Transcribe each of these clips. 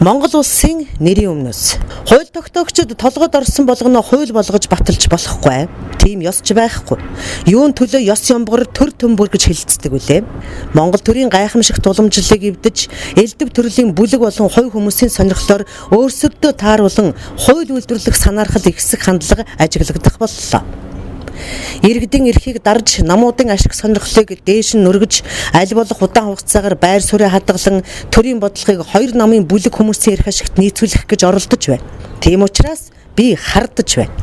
Монгол улсын нэрийн өмнөөс хууль тогтоогчид толгойд орсон болгоно хууль болгож баталж болохгүй. Тийм ёсч байхгүй. Юун төлөө ёс ямбар төр төмбөр гэж хэлцдэг үлээ. Монгол төрийн гайхамшигт уламжлалыг эвдэж, элдв төрлийн бүлэг болон хувь хүмүүсийн сонирхлоор өөрсөддөө тааруулан хууль үйлдвэрлэх санаархал ихсэх хандлага ажиглагдах боллоо. Иргэдийн эрхийг дарж, намуудын ашиг сонирхлыг дээш нь нүргэж, аль болох удаан хугацаагаар байр суурь хадгалан төрийн бодлогыг хоёр намын бүлэг хүмүүсийн эрх ашигт нийцүүлэх гэж оролдож байна. Тийм учраас би хардаж байна.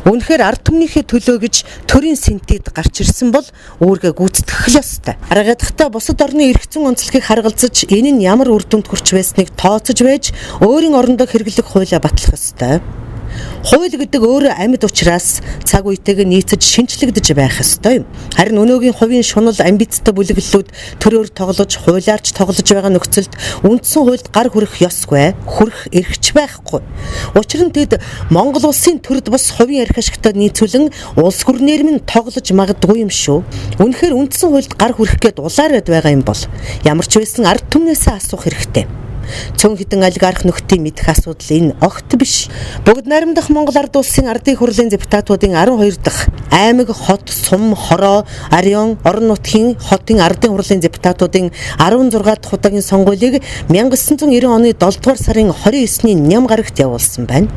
Үнэхээр ард түмнийхээ төлөө гэж төрийн сэнтед гарч ирсэн бол үүргээ гүйцэтгэх л ёстой. Аргаадахтаа бусад орны эрх зүйн онцлогийг харгалзаж, энэ нь ямар үр дүнд хүрч байсныг тооцож байж, өөрийн орондоо хэрэглэх хуулиа батлах ёстой. Хууль гэдэг өөрөө амьд учраас цаг үетэйг нийцэж шинчлэгдэж байх ёстой. Харин өнөөгийн хувийн шунал амбицтай бүлэглэлүүд төрөөр тоглож, хуулиарч тоглож байгаа нөхцөлд үндсэн хуульд гар хүрэх ёсгүй, хүрэх эрхч байхгүй. Учир нь тэд Монгол улсын төрд бус хувийн эрх ашигтай нийцүүлэн улс гүрнээр минь тоглож магадгүй юм шүү. Үнэхээр үндсэн хуульд гар хүрэх гээд улаарад байгаа юм бол ямар ч байсан ард түмнээсээ асуух хэрэгтэй. Цөөн хідэн олигарх нөхдийн мэдэх асуудал энэ огт биш. Бүгд найрамдах Монгол ард улсын ардын хурлын депутатуудын 12 дахь аймаг, хот, сум, хороо, арион, орон нутгийн хотын ардын хурлын депутатуудын 16 дахь удаагийн сонгуулийг 1990 оны 7 дугаар сарын 29-ний ням гарагт явуулсан байна.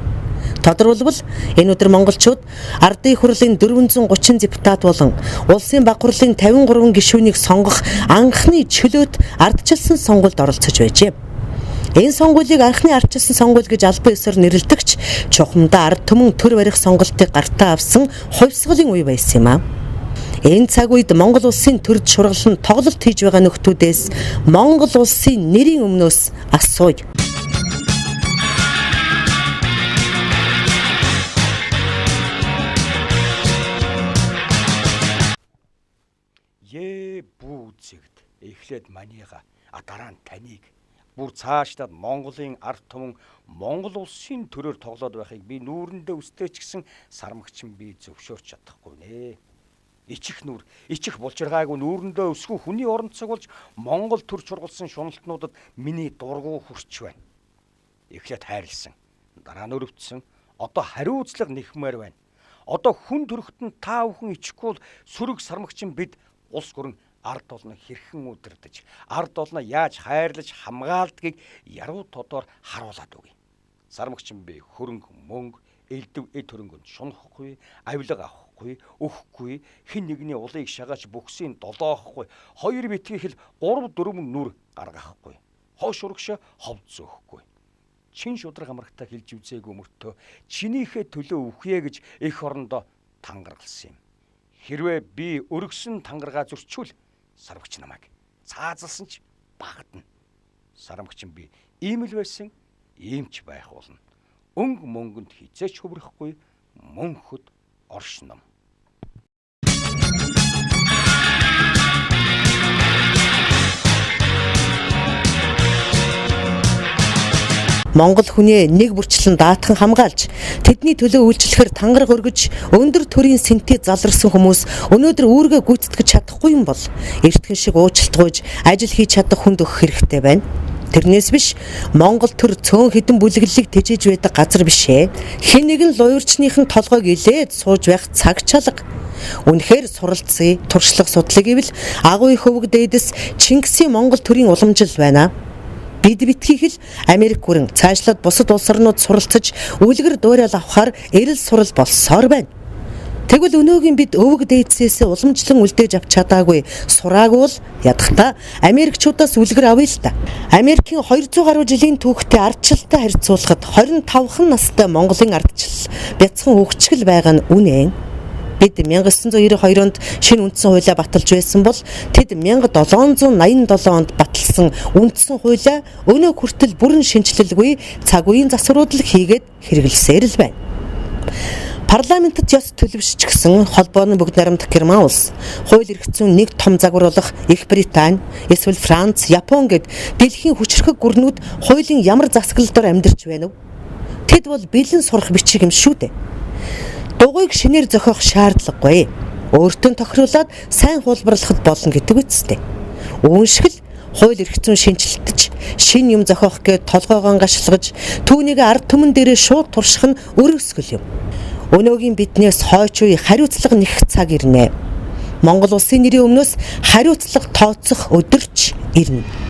Тодорхойлбол энэ өдөр монголчууд ардын хурлын 430 депутат болон улсын баг хурлын 53 гишүүнийг сонгох анхны чөлөөт ардчилсан сонгуульд оролцож байжээ. Энэ сонгуулийг анхны ардчилсан сонгуул гэж албан ёсоор нэрлэдэгч чухамдаа ард түмэн төр барих сонголтыг гартаа авсан хувьсгалын үе байсан юм а. Энэ цаг үед Монгол улсын төрд шургалан тоглолт хийж байгаа нөхдүүдээс Монгол улсын нэрийн өмнөөс асууя. Бүүзэгд эхлээд манига дараа нь таныг бүр цаашлаад Монголын ард түмэн Монгол улсын төрөөр тоглоод байхыг би нүүрэндээ үстэйч гэсэн сармагчин би зөвшөөрч чадахгүй нэ. Ичих нүүр, ичих булчиргаагүй нүүрэндээ өсгөө хүний орон цог болж Монгол төр чургалсан шуналтнуудад миний дургу хүрч байна. Эхлээд хайрлсан, дараа нь өрөвдсөн, одоо хариуцлага нэхмээр байна. Одоо хүн төрөхт нь та бүхэн ичихгүй сүрэг сармагчин бид улс гүрэн ард олно хэрхэн удирдах, ард олно яаж хайрлаж хамгаалдгийг яруу тодор харуулад өгье. Сармагчин би хөрөнгө мөнгө элдв эд хөрөнгөнд шунахгүй, авилга авахгүй, өгөхгүй, хэн нэгний улыг шагаач бүксийн долоохгүй, хоёр битгий хэл 3-4 нүр гаргахгүй, хоош урагшаа ховд зөөхгүй. Чин шудраг амрагтаа хэлж үзээгүй мөртөө чинийхээ төлөө үхье гэж эх орондоо тангаргалсан юм. Хэрвээ би өргөсөн тангаргаа зөрчүүл сармагч намайг цаазалсан ч багтана. Сармагчин би ийм л байсан, ийм ч байх болно. Өнгө мөнгөнд хизээч хөврөхгүй, мөнхөд оршином. Монгол хүнээ нэг бүрчлэн даатхан хамгаалж, тэдний төлөө үйлчлэхээр тангараг өргөж, өндөр төрийн сэнтээ заларсан хүмүүс өнөөдөр үүргээ гүйцэтгэж чадахгүй юм бол эртхэн шиг уучлалтгүйж ажил хийж чадах хүнд өгөх хэрэгтэй байна. Тэрнээс биш Монгол төр цөөн хідэн бүлэглэлийг тэжээж байдаг газар бишээ. Хэн нэгэн л уурчныхын толгойг илээд сууж байх цаг чалга. Үнэхээр суралцъя, туршлага судлаа гэвэл агуу их өвөг дээдэс Чингисийн Монгол төрийн уламжлал байна. Бид битгийх л Америк гүрэн цаашлаад бусад улс орнууд суралцаж үлгэр дуурайл авахаар эрэл сурал болсоор байна. Тэгвэл өнөөгийн бид өвөг дээдсээс уламжлан үлдээж авч чадаагүй сураагүй л ядахта Америкчуудаас үлгэр авъя л та. Америкийн 200 гаруй жилийн түүхтэй ардчилтай харьцуулахад 25хан настай Монголын ардчил бяцхан хөвгчгөл байгаа нь үнэн. Бид 1992 онд шинэ үндсэн хуулиа баталж байсан бол тэд 1787 онд баталсан үндсэн хуулиа өнөө хүртэл бүрэн шинжилэлгүй цаг үеийн засваруудл хийгээд хэрэглэсээр л байна. Парламентд ёс төлөвшч гсэн холбооны бүгд найрамдах Герман улс, хууль эрх зүйн нэг том загвар болох Их Британи, эсвэл Франц, Япон гэд дэлхийн хүчирхэг гүрнүүд хуулийн ямар засаглалдор амьдарч байна вэ? Тэд бол бэлэн сурах бичиг юм шүү дээ. Дугуйг шинээр зохиох шаардлагагүй. Өөртөө тохируулаад сайн хулбарлахад болно гэдэг үстэй. Үүн шиг л хууль эрх зүйн шинжилтэж, шин юм зохиох гээд толгоогоо гашилгаж, түүнийг ард түмэн дээрээ шууд турших нь өрөөсгөл юм. Өнөөгийн биднээс хойч үе хариуцлага нэх цаг ирнэ. Монгол улсын нэрийн өмнөөс хариуцлага тооцох өдөр ч ирнэ.